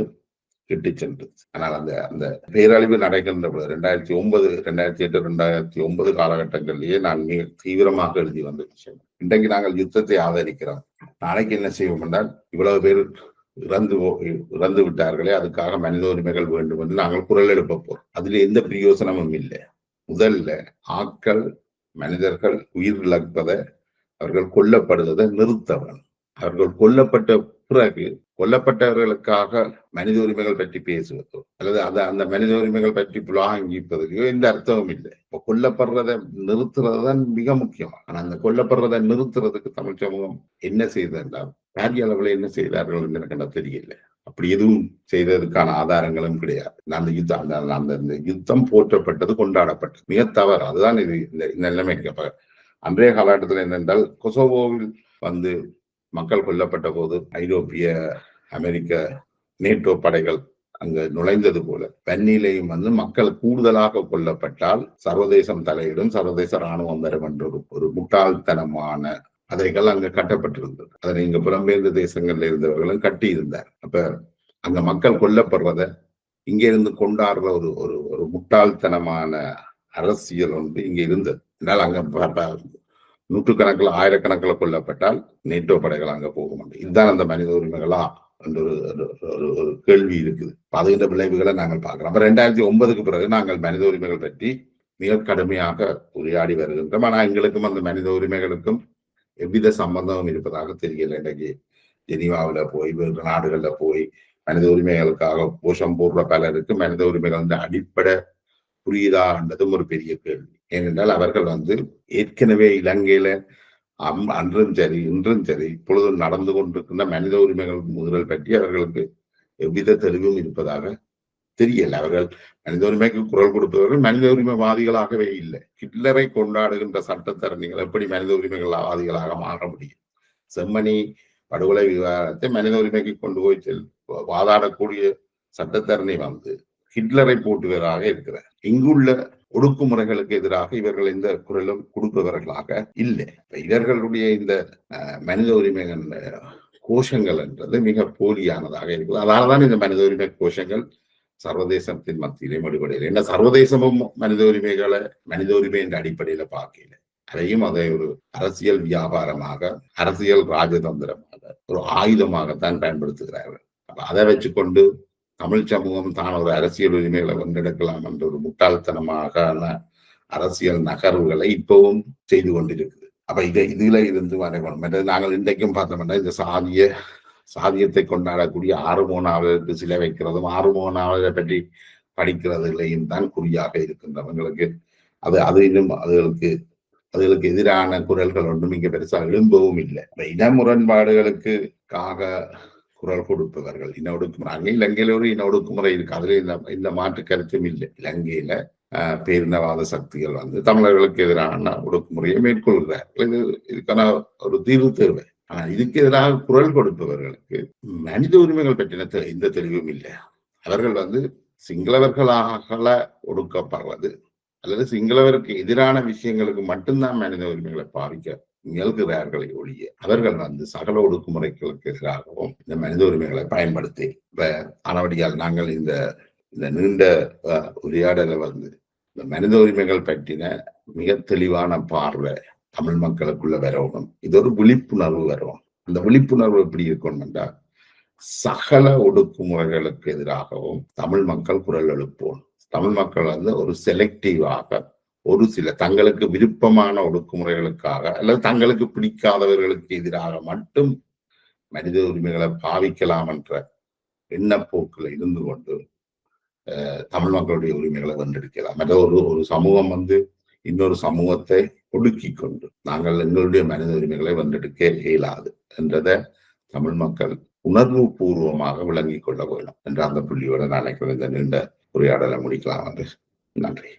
இட்டு சென்றது. ஆனால் அந்த பேரழிவு நடக்கின்ற பொழுது 2009, 2008, 2009 காலகட்டங்களிலேயே நான் மிக தீவிரமாக எழுதி வந்த விஷயம். இன்றைக்கு நாங்கள் யுத்தத்தை ஆதரிக்கிறோம், நாளைக்கு என்ன செய்வோம் என்றால் இவ்வளவு பேர் இறந்து விட்டார்களே, அதுக்காக மனித உரிமைகள் வேண்டும் என்று நாங்கள் குரல் எழுப்ப போறோம். அதுல எந்த பிரயோசனமும் இல்லை. முதல்ல மனிதர்கள் உயிர் இழப்பதை, அவர்கள் கொல்லப்படுவதை நிறுத்தவன். அவர்கள் கொல்லப்பட்ட பிறகு கொல்லப்பட்டவர்களுக்காக மனித உரிமைகள் பற்றி பேசுவதோ அல்லது அந்த மனித உரிமைகள் பற்றி புலாங்கிப்பதற்கோ எந்த அர்த்தமும் இல்லை. இப்ப கொல்லப்படுறதை நிறுத்துறதுதான் மிக முக்கியமா. ஆனா அந்த கொல்லப்படுறதை நிறுத்துறதுக்கு தமிழ் சமூகம் என்ன செய்தால் பாரிய அளவுல என்ன செய்தார்கள் என்று எனக்கு தெரியல. அப்படி எதுவும் செய்ததுக்கான ஆதாரங்களும் கிடையாது. அந்த யுத்தம் போற்றப்பட்டது, கொண்டாடப்பட்டது மிக தவறு. அதுதான் இது இந்த நிலைமைக்கு. அன்றைய காலகட்டத்தில் என்னென்றால் கொசோவோவில் வந்து மக்கள் கொல்லப்பட்ட போது ஐரோப்பிய, அமெரிக்க, நேட்டோ படைகள் அங்கு நுழைந்தது போல வன்னிலையும் வந்து மக்கள் கூடுதலாக கொல்லப்பட்டால் சர்வதேசம் தலையிடும், சர்வதேச இராணுவம் வரும் என்ற ஒரு முட்டாள்தனமான கதைகள் அங்க கட்டப்பட்டிருந்தது. அதனை இங்க புலம்பெயர்ந்த தேசங்கள்ல இருந்தவர்களும் கட்டி இருந்தார். அப்ப அங்க மக்கள் கொல்லப்படுறத இங்க இருந்து கொண்டாடுற ஒரு முட்டாள்தனமான அரசியல் ஒன்று இங்க இருந்தது. என்றால் அங்க நூற்றுக்கணக்கில், ஆயிரக்கணக்கில் கொல்லப்பட்டால் நேட்டோ படைகள் அங்க போக மாட்டேன். இதுதான் அந்த மனித உரிமைகளா என்ற ஒரு கேள்வி இருக்குது. அதுகின்ற விளைவுகளை நாங்கள் பார்க்கிறோம். அப்ப 2009க்கு பிறகு நாங்கள் மனித உரிமைகள் பற்றி மிக கடுமையாக உரையாடி வருகின்றோம். ஆனா எங்களுக்கும் அந்த மனித உரிமைகளுக்கும் எவ்வித சம்பந்தமும் இருப்பதாக தெரியல. இன்றைக்கு ஜெனீவாவில போய், வேறு நாடுகள்ல போய் மனித உரிமைகளுக்காக கோஷம் போடுற பலருக்கு மனித உரிமைகள் அடிப்படை புரியுதான்றதும் ஒரு பெரிய கேள்வி. ஏனென்றால் அவர்கள் வந்து ஏற்கனவே இலங்கையில அன்றும் சரி, இன்றும் சரி, இப்பொழுதும் நடந்து கொண்டிருக்கின்ற மனித உரிமைகள் முதல் பற்றி அவர்களுக்கு எவ்வித தெளிவும் இருப்பதாக தெரியல. அவர்கள் மனித உரிமைக்கு குரல் கொடுப்பவர்கள் மனித உரிமைவாதிகளாகவே இல்லை. ஹிட்லரை கொண்டாடுகின்ற சட்டத்தரணிகள் எப்படி மனித உரிமைகள்வாதிகளாக மாற முடியும்? செம்மணி படுகொலை விவகாரத்தை மனித உரிமைக்கு கொண்டு போய் வாதாடக்கூடிய சட்டத்தரணி வந்து ஹிட்லரை போட்டுவதாக இருக்கிறார். இங்குள்ள ஒடுக்குமுறைகளுக்கு எதிராக இவர்கள் எந்த குரலும் கொடுப்பவர்களாக இல்லை. இவர்களுடைய இந்த மனித உரிமைகள் கோஷங்கள் என்றது மிக போலியானதாக இருக்குது. அதனாலதான் இந்த மனித உரிமை கோஷங்கள் சர்வதேசத்தின் மத்தியிலே மறுபடியில் என்ன சர்வதேசமும் மனித உரிமை என்ற அடிப்படையில பார்க்கல. அதை ஒரு அரசியல் வியாபாரமாக, அரசியல் ராஜதந்திரமாக, ஒரு ஆயுதமாகத்தான் பயன்படுத்துகிறார்கள். அதை வச்சுக்கொண்டு தமிழ் சமூகம் தான் ஒரு அரசியல் உரிமைகளை வென்றெடுக்கலாம் என்ற ஒரு முட்டாள்தனமான அரசியல் நகர்வுகளை இப்பவும் செய்து கொண்டிருக்குது. அப்ப இதுல இருந்து வரையணும். நாங்கள் இன்றைக்கும் பார்த்தோம்னா இந்த சாதியத்தை கொண்டாடக்கூடிய ஆறுமோனாவதற்கு சிலை வைக்கிறதும் ஆறுமோனாவதை பற்றி படிக்கிறதுலையும் தான் குறியாக இருக்கின்றவங்களுக்கு அது இன்னும் அதுகளுக்கு எதிரான குரல்கள் ஒன்றும் இங்க பெருசா எழும்பவும் இல்லை. இன முரண்பாடுகளுக்காக குரல் கொடுப்பவர்கள் இன ஒடுக்குமுறை இலங்கையில ஒரு இன ஒடுக்குமுறை இருக்கு. அதுல இந்த மாற்று கருத்தும் இல்லை. இலங்கையில பேரினவாத சக்திகள் தமிழர்களுக்கு எதிரான ஒடுக்குமுறையை மேற்கொள்கிறார்கள். இதுக்கான ஒரு தீர்வு தேவை. ஆனா இதுக்கு எதிராக குரல் கொடுப்பவர்களுக்கு மனித உரிமைகள் பற்றின எந்த தெளிவும் இல்லை. அவர்கள் சிங்களவர்களாக ஒடுக்கப்படுறது அல்லது சிங்களவருக்கு எதிரான விஷயங்களுக்கு மட்டும்தான் மனித உரிமைகளை பாவிக்க முயல்கிறார்களை ஒழிய அவர்கள் சகல ஒடுக்குமுறைகளுக்கு எதிராகவும் இந்த மனித உரிமைகளை பயன்படுத்தி ஆனவடியால் நாங்கள் இந்த நீண்ட உரையாடலை இந்த மனித உரிமைகள் பற்றின மிக தெளிவான பார்வை தமிழ் மக்களுக்குள்ள வரணும். இது ஒரு விழிப்புணர்வு வரும். அந்த விழிப்புணர்வு எப்படி இருக்கணும்னா சகல ஒடுக்குமுறைகளுக்கு எதிராகவும் தமிழ் மக்கள் குரல் எழுப்போம். தமிழ் மக்கள் ஒரு செலக்டிவாக ஒரு சில தங்களுக்கு விருப்பமான ஒடுக்குமுறைகளுக்காக அல்லது தங்களுக்கு பிடிக்காதவர்களுக்கு எதிராக மட்டும் மனித உரிமைகளை பாவிக்கலாம் என்ற எண்ணப்போக்கில் இருந்து கொண்டு தமிழ் மக்களுடைய உரிமைகளை வென்றெடுக்கலாம். மற்ற ஒரு சமூகம் இன்னொரு சமூகத்தை ஒடுக்கி கொண்டு நாங்கள் எங்களுடைய மனித உரிமைகளை வென்றெடுக்க இயலாது என்றதை தமிழ் மக்கள் உணர்வு பூர்வமாக விளங்கிக் கொள்ள வேண்டும் என்ற அந்த புள்ளியோட நினைக்கிற இந்த நீண்ட உரையாடலை முடிக்கலாம். நன்றி.